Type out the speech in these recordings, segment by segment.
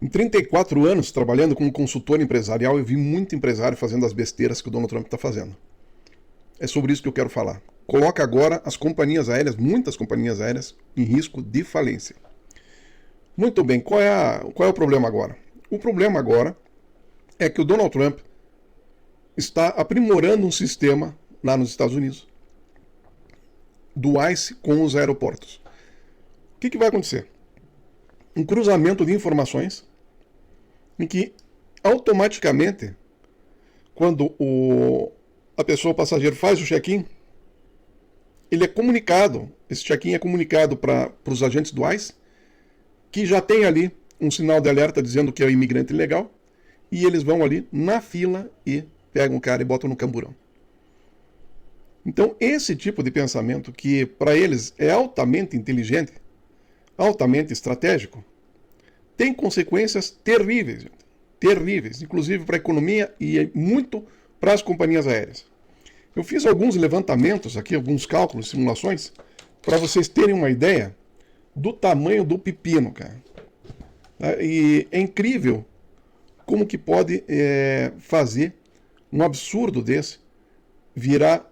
Em 34 anos trabalhando como consultor empresarial, eu vi muito empresário fazendo as besteiras que o Donald Trump está fazendo. É sobre isso que eu quero falar. Coloca agora as companhias aéreas, muitas companhias aéreas, em risco de falência. Muito bem, qual é o problema agora? O problema agora é que o Donald Trump está aprimorando um sistema lá nos Estados Unidos do ICE com os aeroportos. O que vai acontecer? Um cruzamento de informações em que automaticamente, quando a pessoa, o passageiro, faz o check-in, ele é comunicado, esse check-in é comunicado para os agentes do ICE, que já tem ali um sinal de alerta dizendo que é um imigrante ilegal, e eles vão ali na fila e pegam o cara e botam no camburão. Então, esse tipo de pensamento, que para eles é altamente inteligente, altamente estratégico, tem consequências terríveis, gente. Terríveis, inclusive para a economia e muito para as companhias aéreas. Eu fiz alguns levantamentos aqui, alguns cálculos, simulações, para vocês terem uma ideia do tamanho do pepino, cara. E é incrível como que pode fazer um absurdo desse virar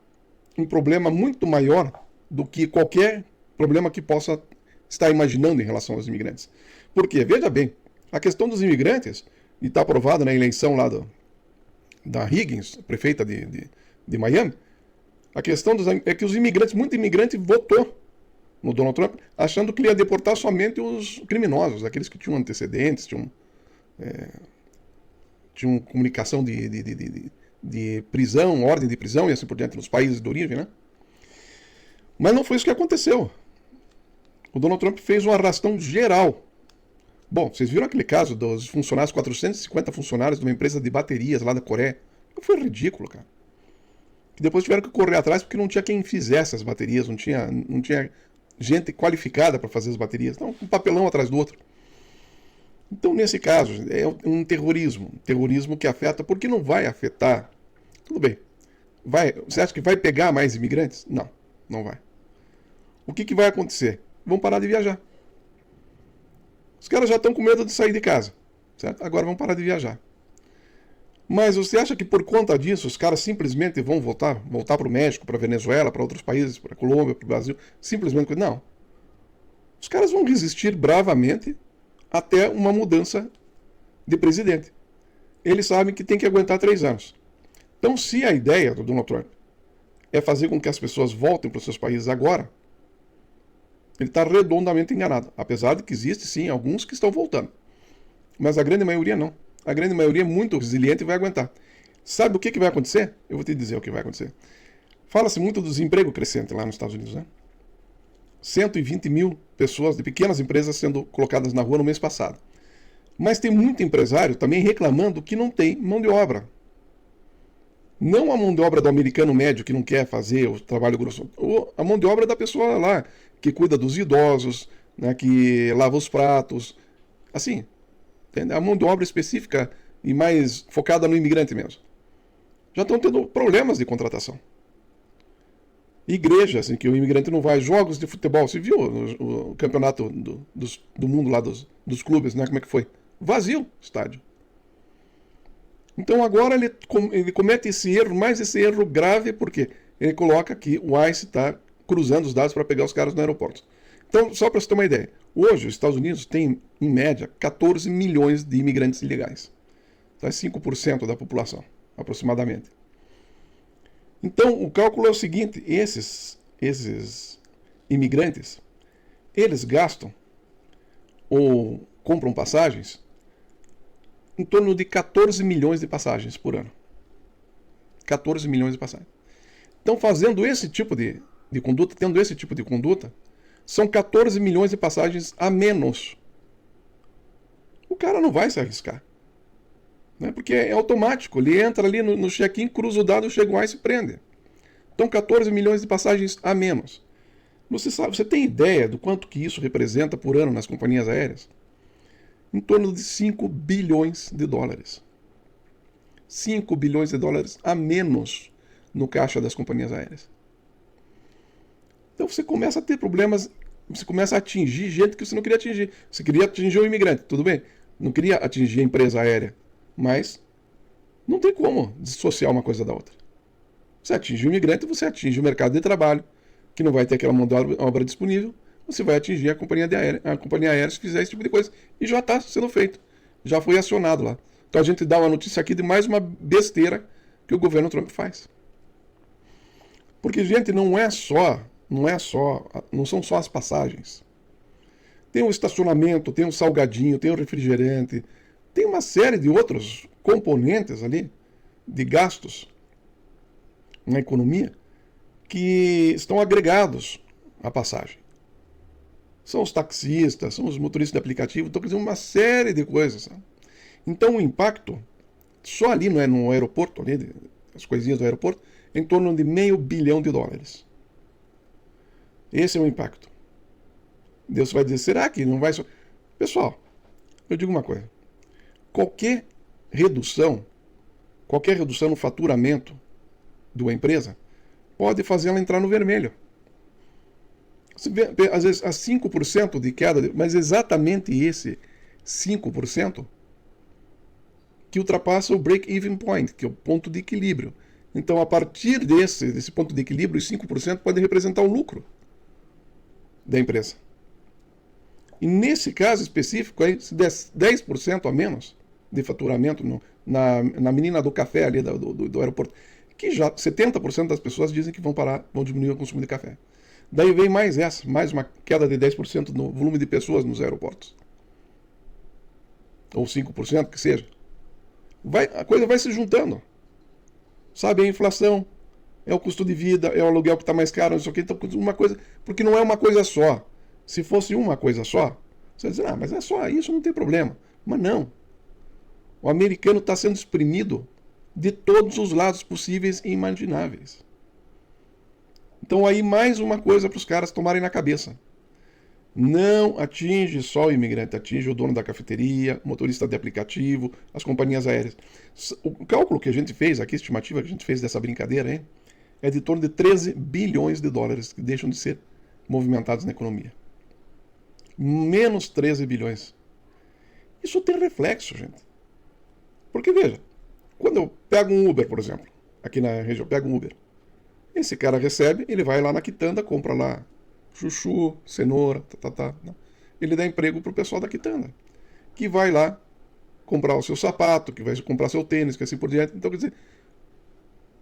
um problema muito maior do que qualquer problema que possa estar imaginando em relação aos imigrantes. Por quê? Veja bem, a questão dos imigrantes, e está aprovado na eleição lá da Higgins, prefeita de Miami, a questão é que os imigrantes, muito imigrante votou no Donald Trump, achando que ele ia deportar somente os criminosos, aqueles que tinham antecedentes, tinham comunicação de prisão, ordem de prisão e assim por diante nos países de origem, né? Mas não foi isso que aconteceu. O Donald Trump fez um arrastão geral. Bom, vocês viram aquele caso dos funcionários, 450 funcionários de uma empresa de baterias lá da Coreia? Foi ridículo, cara. Que depois tiveram que correr atrás porque não tinha quem fizesse as baterias, não tinha gente qualificada para fazer as baterias. Então, um papelão atrás do outro. Então, nesse caso, é um terrorismo que afeta, porque não vai afetar. Tudo bem. Você acha que vai pegar mais imigrantes? Não, não vai. O que vai acontecer? Vão parar de viajar. Os caras já estão com medo de sair de casa, certo? Agora vão parar de viajar. Mas você acha que por conta disso os caras simplesmente vão voltar para o México, para a Venezuela, para outros países, para a Colômbia, para o Brasil? Simplesmente não. Os caras vão resistir bravamente até uma mudança de presidente. Eles sabem que tem que aguentar 3 anos. Então, se a ideia do Donald Trump é fazer com que as pessoas voltem para os seus países agora, ele está redondamente enganado. Apesar de que existe, sim, alguns que estão voltando. Mas a grande maioria não. A grande maioria é muito resiliente e vai aguentar. Sabe o que vai acontecer? Eu vou te dizer o que vai acontecer. Fala-se muito do desemprego crescente lá nos Estados Unidos, né? 120 mil pessoas de pequenas empresas sendo colocadas na rua no mês passado. Mas tem muito empresário também reclamando que não tem mão de obra. Não a mão de obra do americano médio que não quer fazer o trabalho grosso. A mão de obra da pessoa lá que cuida dos idosos, né, que lava os pratos. Assim, a mão de obra específica e mais focada no imigrante mesmo. Já estão tendo problemas de contratação. Igrejas em que o imigrante não vai, jogos de futebol. Você viu o campeonato do mundo lá dos clubes, né? Como é que foi? Vazio o estádio. Então agora ele comete esse erro, mais esse erro grave, porque ele coloca que o ICE está cruzando os dados para pegar os caras no aeroporto. Então, só para você ter uma ideia, hoje os Estados Unidos têm, em média, 14 milhões de imigrantes ilegais. Então é 5% da população, aproximadamente. Então, o cálculo é o seguinte, esses imigrantes, eles gastam ou compram passagens em torno de 14 milhões de passagens por ano. 14 milhões de passagens. Então, fazendo esse tipo de conduta, tendo esse tipo de conduta, são 14 milhões de passagens a menos. O cara não vai se arriscar. Né? Porque é automático. Ele entra ali no check-in, cruza o dado, chega lá e se prende. Então, 14 milhões de passagens a menos. Você tem ideia do quanto que isso representa por ano nas companhias aéreas? Em torno de 5 bilhões de dólares. 5 bilhões de dólares a menos no caixa das companhias aéreas. Então você começa a ter problemas, você começa a atingir gente que você não queria atingir. Você queria atingir o imigrante, tudo bem. não queria atingir a empresa aérea, mas não tem como dissociar uma coisa da outra. Você atinge o imigrante, você atinge o mercado de trabalho, que não vai ter aquela mão de obra disponível, você vai atingir a companhia aérea se fizer esse tipo de coisa. E já está sendo feito. Já foi acionado lá. Então a gente dá uma notícia aqui de mais uma besteira que o governo Trump faz. Porque, gente, não são só as passagens. Tem o estacionamento, tem o salgadinho, tem o refrigerante, tem uma série de outros componentes ali de gastos na economia que estão agregados à passagem. São os taxistas, são os motoristas de aplicativo, estão fazendo uma série de coisas. Sabe? Então o impacto, só ali no aeroporto, ali, as coisinhas do aeroporto, é em torno de $500 bilhão. Esse é o impacto. Deus vai dizer, será que não vai... Pessoal, eu digo uma coisa. Qualquer redução no faturamento de uma empresa pode fazer ela entrar no vermelho. Você vê, às vezes, a 5% de queda, mas exatamente esse 5% que ultrapassa o break-even point, que é o ponto de equilíbrio. Então, a partir desse ponto de equilíbrio, os 5% podem representar o lucro da empresa. E nesse caso específico, aí, se der 10% a menos de faturamento na menina do café ali do aeroporto, que já 70% das pessoas dizem que vão diminuir o consumo de café. Daí vem mais uma queda de 10% no volume de pessoas nos aeroportos. Ou 5%, que seja. A coisa vai se juntando. Sabe, a inflação, é o custo de vida, é o aluguel que está mais caro, não sei o que. Então, uma coisa, porque não é uma coisa só. Se fosse uma coisa só, você vai dizer, mas é só isso, não tem problema. Mas não. O americano está sendo exprimido de todos os lados possíveis e imagináveis. Então aí mais uma coisa para os caras tomarem na cabeça. Não atinge só o imigrante, atinge o dono da cafeteria, o motorista de aplicativo, as companhias aéreas. O cálculo que a gente fez, aqui a estimativa que a gente fez dessa brincadeira aí, é de torno de $13 bilhões que deixam de ser movimentados na economia. Menos 13 bilhões. Isso tem reflexo, gente. Porque veja, quando eu pego um Uber, por exemplo, aqui na região, eu pego um Uber. Esse cara recebe, ele vai lá na quitanda, compra lá chuchu, cenoura, ele dá emprego pro pessoal da quitanda, que vai lá comprar o seu sapato, que vai comprar seu tênis, que assim por diante. Então, quer dizer,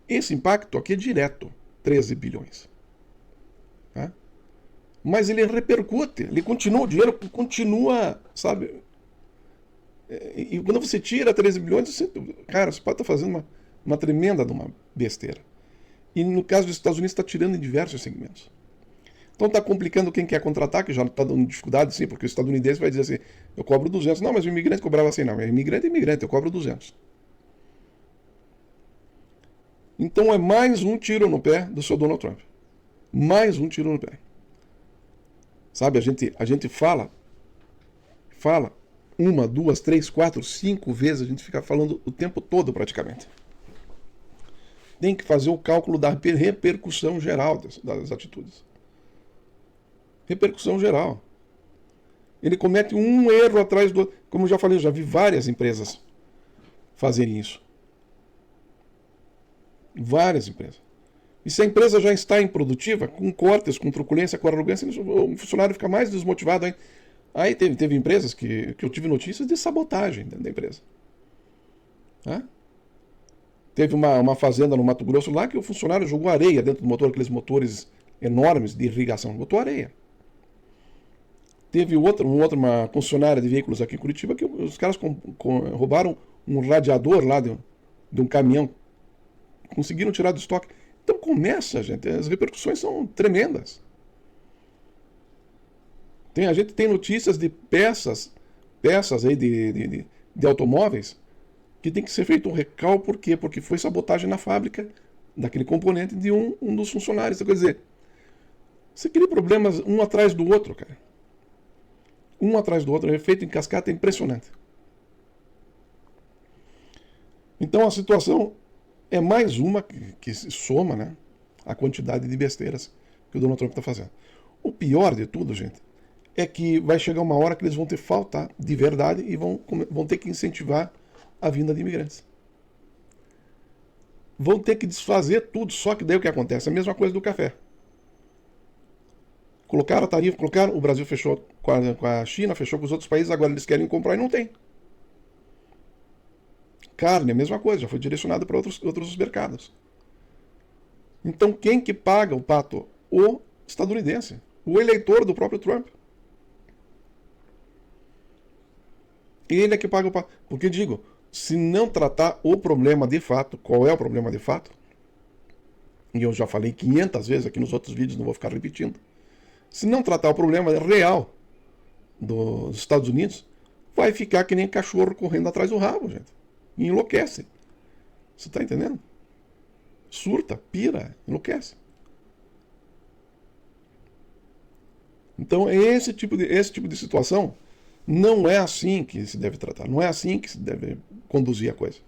esse impacto aqui é direto, 13 bilhões. Tá? Mas ele repercute, o dinheiro continua, sabe? E quando você tira 13 bilhões, você pode estar fazendo uma tremenda de uma besteira. E no caso dos Estados Unidos está tirando em diversos segmentos. Então está complicando quem quer contratar, que já está dando dificuldade, sim, porque o estadunidense vai dizer assim, eu cobro 200. Não, mas o imigrante cobrava assim, não, imigrante, eu cobro 200. Então é mais um tiro no pé do seu Donald Trump. Mais um tiro no pé. Sabe, a gente fala, 1, 2, 3, 4, 5 vezes, a gente fica falando o tempo todo praticamente. Tem que fazer o cálculo da repercussão geral das atitudes. Repercussão geral. Ele comete um erro atrás do outro. Como eu já falei, eu já vi várias empresas fazerem isso. Várias empresas. E se a empresa já está improdutiva, com cortes, com truculência, com arrogância, o funcionário fica mais desmotivado ainda. Aí teve empresas que eu tive notícias de sabotagem dentro da empresa. Teve uma fazenda no Mato Grosso lá que o funcionário jogou areia dentro do motor, aqueles motores enormes de irrigação. Botou areia. Teve uma concessionária de veículos aqui em Curitiba que os caras roubaram um radiador lá de um caminhão. Conseguiram tirar do estoque. Então começa, gente. As repercussões são tremendas. A gente tem notícias de peças aí de automóveis que tem que ser feito um recal. Por quê? Porque foi sabotagem na fábrica daquele componente de um dos funcionários. Então, quer dizer, você cria problemas um atrás do outro, cara. Um atrás do outro, o efeito em cascata é impressionante. Então a situação é mais uma que se soma, né, a quantidade de besteiras que o Donald Trump está fazendo. O pior de tudo, gente, é que vai chegar uma hora que eles vão ter falta de verdade e vão ter que incentivar a vinda de imigrantes. Vão ter que desfazer tudo, só que daí o que acontece? A mesma coisa do café. Colocaram a tarifa, o Brasil fechou com a China, fechou com os outros países, agora eles querem comprar e não tem. Carne, a mesma coisa, já foi direcionada para outros mercados. Então quem que paga o pato? O estadunidense, o eleitor do próprio Trump. Ele é que paga o pato. Porque digo, se não tratar o problema de fato, qual é o problema de fato? E eu já falei 500 vezes aqui nos outros vídeos, não vou ficar repetindo. Se não tratar o problema real dos Estados Unidos, vai ficar que nem cachorro correndo atrás do rabo, gente. E enlouquece. Você está entendendo? Surta, pira, enlouquece. Então, esse tipo de situação não é assim que se deve tratar. Não é assim que se deve conduzir a coisa.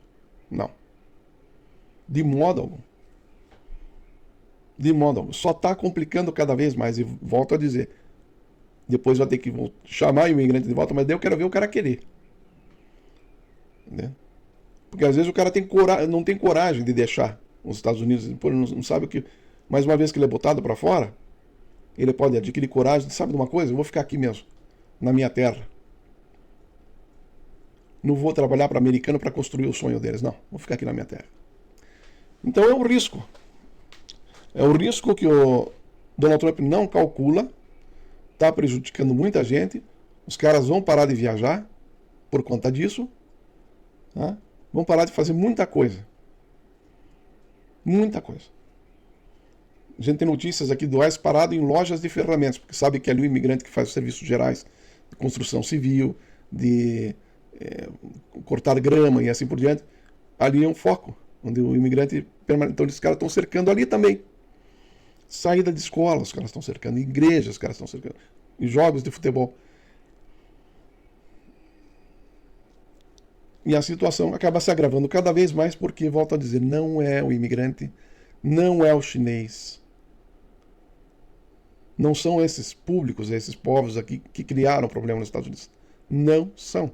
Não. De modo algum. De modo algum. Só está complicando cada vez mais. E volto a dizer. Depois vai ter que chamar o imigrante de volta, mas daí eu quero ver o cara querer. Né? Porque às vezes o cara não tem coragem de deixar os Estados Unidos. Ele não sabe o que. Mais uma vez que ele é botado para fora, ele pode adquirir coragem. Sabe de uma coisa? Eu vou ficar aqui mesmo, na minha terra. Não vou trabalhar para americano para construir o sonho deles. Não, vou ficar aqui na minha terra. Então é um risco. É o risco que o Donald Trump não calcula. Está prejudicando muita gente. Os caras vão parar de viajar por conta disso. Tá? Vão parar de fazer muita coisa. Muita coisa. A gente tem notícias aqui do ICE parado em lojas de ferramentas, porque sabe que ali o imigrante que faz os serviços gerais de construção civil, de cortar grama e assim por diante, ali é um foco, onde o imigrante permanece. Então esses caras estão cercando ali também. Saída de escola, os caras estão cercando, igrejas, os caras estão cercando, e jogos de futebol. E a situação acaba se agravando cada vez mais porque, volto a dizer, não é o imigrante, não é o chinês. Não são esses públicos, esses povos aqui que criaram o problema nos Estados Unidos. Não são.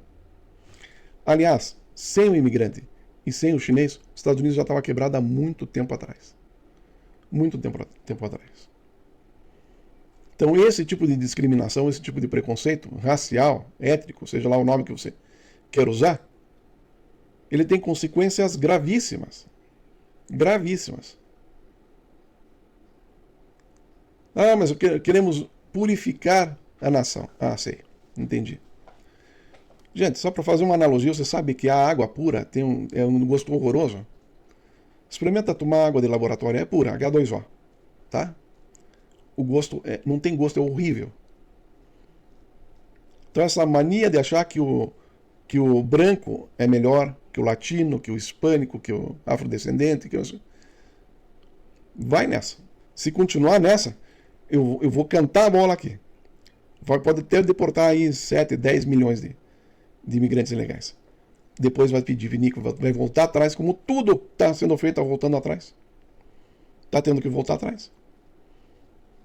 Aliás, sem o imigrante e sem o chinês, os Estados Unidos já estava quebrado há muito tempo atrás. Muito tempo atrás. Então esse tipo de discriminação, esse tipo de preconceito racial, étnico, seja lá o nome que você quer usar, ele tem consequências gravíssimas. Gravíssimas. Ah, mas queremos purificar a nação. Ah, sei. Entendi. Gente, só para fazer uma analogia, você sabe que a água pura é um gosto horroroso? Experimenta tomar água de laboratório, é pura, H2O. Tá? O gosto não tem gosto, é horrível. Então essa mania de achar que o branco é melhor que o latino, que o hispânico, que o afrodescendente, vai nessa. Se continuar nessa, eu vou cantar a bola aqui. Pode até deportar aí 7, 10 milhões de imigrantes ilegais. Depois vai pedir vinícola, vai voltar atrás, como tudo está sendo feito, está voltando atrás. Está tendo que voltar atrás.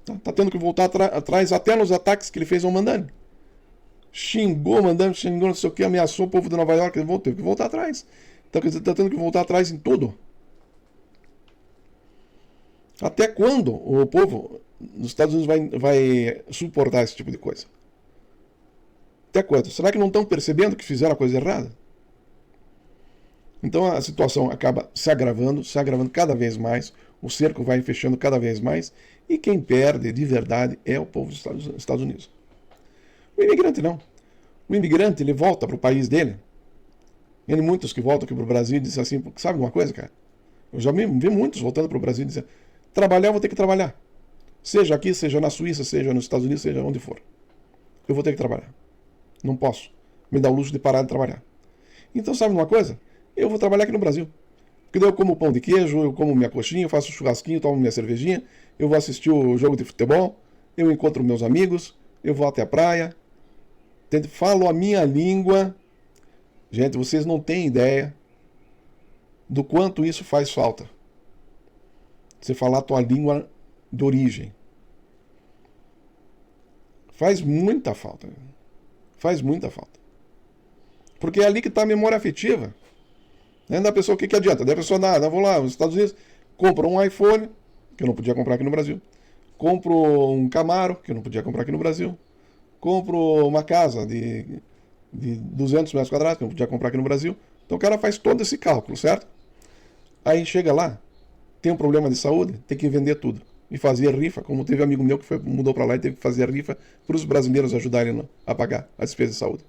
Está tendo que voltar atrás até nos ataques que ele fez ao Mandani. Xingou, não sei o que, ameaçou o povo de Nova York, ele teve que voltar atrás. Então, está tendo que voltar atrás em tudo. Até quando o povo nos Estados Unidos vai suportar esse tipo de coisa? Até quando? Será que não estão percebendo que fizeram a coisa errada? Então a situação acaba se agravando cada vez mais, o cerco vai fechando cada vez mais, e quem perde de verdade é o povo dos Estados Unidos. O imigrante não. O imigrante, ele volta para o país dele. Tem muitos que voltam aqui para o Brasil e dizem assim, sabe uma coisa, cara? Eu já vi muitos voltando para o Brasil e dizendo, trabalhar eu vou ter que trabalhar. Seja aqui, seja na Suíça, seja nos Estados Unidos, seja onde for. Eu vou ter que trabalhar. Não posso me dar o luxo de parar de trabalhar. Então sabe uma coisa? Eu vou trabalhar aqui no Brasil. Porque daí eu como pão de queijo, eu como minha coxinha, eu faço churrasquinho, tomo minha cervejinha, eu vou assistir o jogo de futebol, eu encontro meus amigos, eu vou até a praia, falo a minha língua. Gente, vocês não têm ideia do quanto isso faz falta. Você falar a tua língua de origem. Faz muita falta. Faz muita falta. Porque é ali que está a memória afetiva. Né? Da pessoa, o que adianta? Da pessoa, vou lá, nos Estados Unidos, compra um iPhone, que eu não podia comprar aqui no Brasil. Compro um Camaro, que eu não podia comprar aqui no Brasil. Compro uma casa de 200 metros quadrados, que eu não podia comprar aqui no Brasil. Então o cara faz todo esse cálculo, certo? Aí chega lá, tem um problema de saúde, tem que vender tudo. E fazer rifa, como teve um amigo meu que mudou para lá e teve que fazer rifa para os brasileiros ajudarem a pagar a despesa de saúde.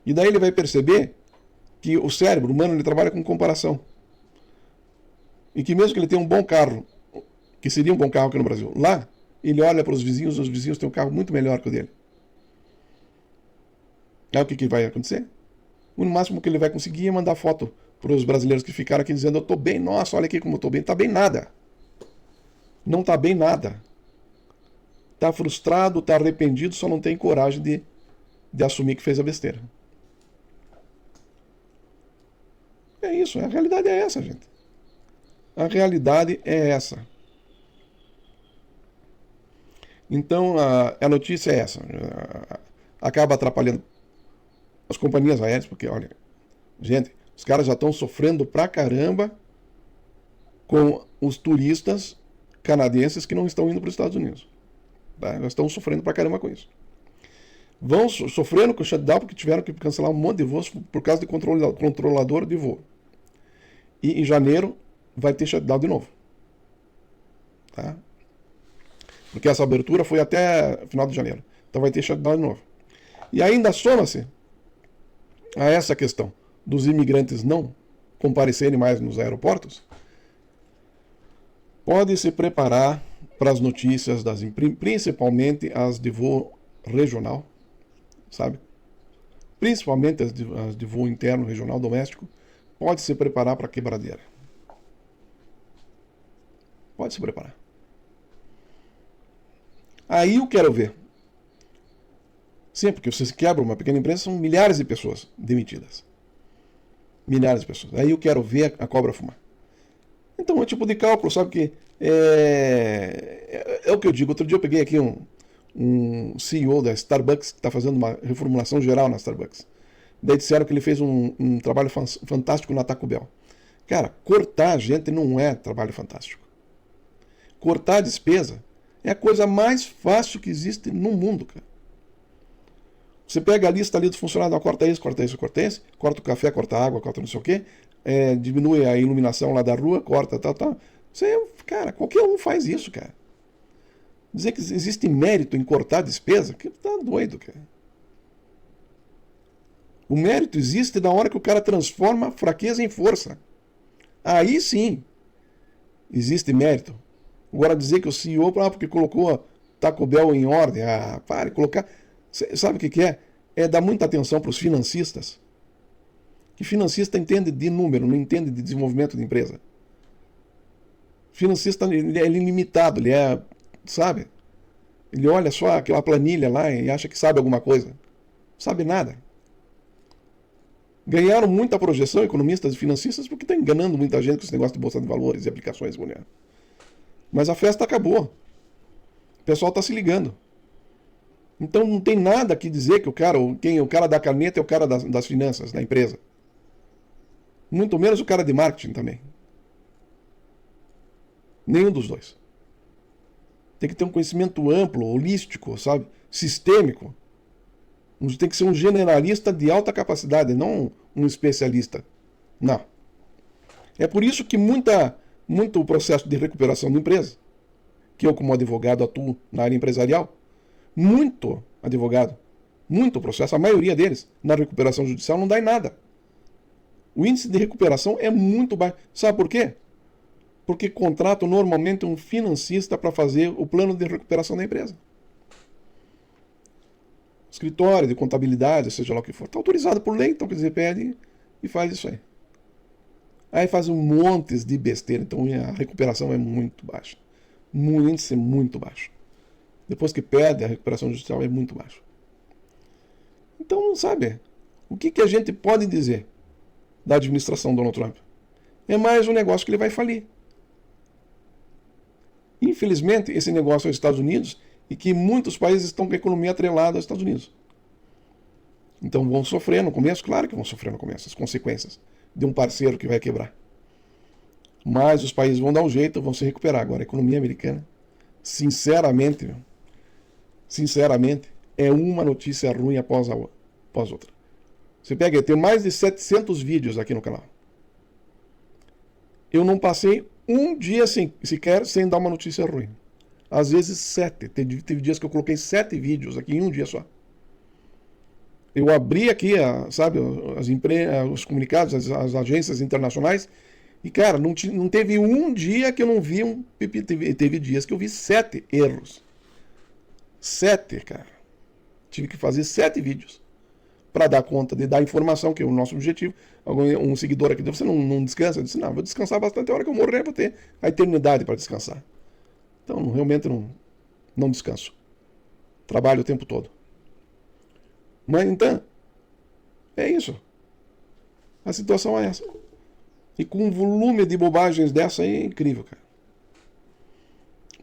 E daí ele vai perceber que o cérebro humano ele trabalha com comparação. E que mesmo que ele tenha um bom carro, que seria um bom carro aqui no Brasil, lá ele olha para os vizinhos têm um carro muito melhor que o dele. Aí o que vai acontecer? O máximo que ele vai conseguir é mandar foto para os brasileiros que ficaram aqui dizendo: eu estou bem, nossa, olha aqui como eu estou bem. Está bem nada. Não está bem nada. Está frustrado, está arrependido, só não tem coragem de assumir que fez a besteira. É isso, a realidade é essa, gente. A realidade é essa. Então, a notícia é essa. Acaba atrapalhando as companhias aéreas, porque, olha, gente, os caras já estão sofrendo pra caramba com os turistas canadenses que não estão indo para os Estados Unidos. Tá? Já estão sofrendo pra caramba com isso. Vão sofrendo com o shutdown porque tiveram que cancelar um monte de voos por causa de controlador de voo. E em janeiro vai ter shutdown de novo. Tá? Porque essa abertura foi até final de janeiro. Então vai ter shutdown de novo. E ainda soma-se a essa questão dos imigrantes não comparecerem mais nos aeroportos. Pode se preparar para as notícias, principalmente as de voo regional, sabe? Principalmente as de voo interno, regional, doméstico. Pode se preparar para a quebradeira. Pode se preparar. Aí eu quero ver. Sim, porque você quebra uma pequena empresa, são milhares de pessoas demitidas. Milhares de pessoas. Aí eu quero ver a cobra fumar. Então é um tipo de cálculo, sabe que é o que eu digo. Outro dia eu peguei aqui um CEO da Starbucks que está fazendo uma reformulação geral na Starbucks. Daí disseram que ele fez um trabalho fantástico na Taco Bell. Cara, cortar gente não é trabalho fantástico. Cortar a despesa é a coisa mais fácil que existe no mundo, cara. Você pega a lista ali dos funcionários, corta isso, corta isso, corta isso, corta o café, corta a água, corta não sei o quê, diminui a iluminação lá da rua, corta, tal. Cara, qualquer um faz isso, cara. Dizer que existe mérito em cortar a despesa, que tá doido, cara. O mérito existe na hora que o cara transforma fraqueza em força. Aí sim, existe mérito. Agora dizer que o CEO, porque colocou a Taco Bell em ordem, colocar... Sabe o que é? É dar muita atenção para os financistas. Que financista entende de número, não entende de desenvolvimento de empresa. Financista, ele é ilimitado, sabe? Ele olha só aquela planilha lá e acha que sabe alguma coisa. Não sabe nada. Ganharam muita projeção, economistas e financistas, porque estão enganando muita gente com esse negócio de bolsa de valores e aplicações, mulher. Mas a festa acabou. O pessoal está se ligando. Então não tem nada que dizer que o cara da caneta é o cara das finanças da empresa. Muito menos o cara de marketing também. Nenhum dos dois. Tem que ter um conhecimento amplo, holístico, sabe? Sistêmico. Tem que ser um generalista de alta capacidade, não um especialista. Não. É por isso que muito processo de recuperação de empresa, que eu como advogado atuo na área empresarial, muito advogado, muito processo, a maioria deles, na recuperação judicial não dá em nada. O índice de recuperação é muito baixo. Sabe por quê? Porque contratam normalmente um financista para fazer o plano de recuperação da empresa. Escritório de contabilidade, seja lá o que for, está autorizado por lei, então quer dizer, pede e faz isso aí. Aí faz um monte de besteira, então a recuperação é muito baixa. O índice é muito baixo. Depois que perde, a recuperação judicial é muito baixa. Então, sabe, o que a gente pode dizer da administração Donald Trump? É mais um negócio que ele vai falir. Infelizmente, esse negócio aos Estados Unidos, e que muitos países estão com a economia atrelada aos Estados Unidos. Então vão sofrer no começo, claro que vão sofrer no começo, as consequências de um parceiro que vai quebrar. Mas os países vão dar um jeito, vão se recuperar. Agora, a economia americana, sinceramente, é uma notícia ruim após outra. Você pega, tem mais de 700 vídeos aqui no canal. Eu não passei um dia sequer sem dar uma notícia ruim. Às vezes 7. Teve dias que eu coloquei 7 vídeos aqui em um dia só. Eu abri aqui, sabe, os comunicados, as agências internacionais, e, cara, não teve um dia que eu não vi teve dias que eu vi 7 erros. 7, cara. Tive que fazer 7 vídeos para dar conta de dar informação, que é o nosso objetivo. Um seguidor aqui, você não descansa? Eu disse, não, vou descansar bastante. A hora que eu morrer, vou ter a eternidade para descansar. Então, realmente não descanso. Trabalho o tempo todo. Mas, então, é isso. A situação é essa. E com um volume de bobagens dessa aí é incrível, cara.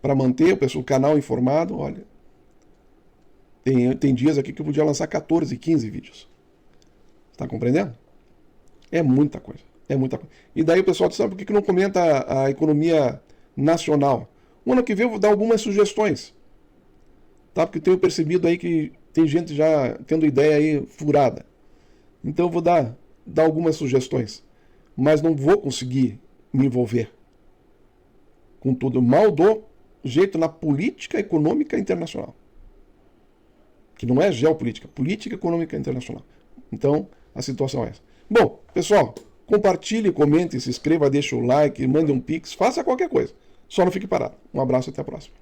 Para manter o canal informado, olha, tem dias aqui que eu podia lançar 14, 15 vídeos. Está compreendendo? É muita coisa. É muita coisa. E daí o pessoal sabe por que não comenta a economia nacional? O ano que vem eu vou dar algumas sugestões. Tá? Porque eu tenho percebido aí que tem gente já tendo ideia aí furada. Então eu vou dar algumas sugestões. Mas não vou conseguir me envolver com tudo. Mal dou jeito na política econômica internacional. Que não é geopolítica, política econômica internacional. Então, a situação é essa. Bom, pessoal, compartilhe, comente, se inscreva, deixe o like, mande um pix, faça qualquer coisa. Só não fique parado. Um abraço e até a próxima.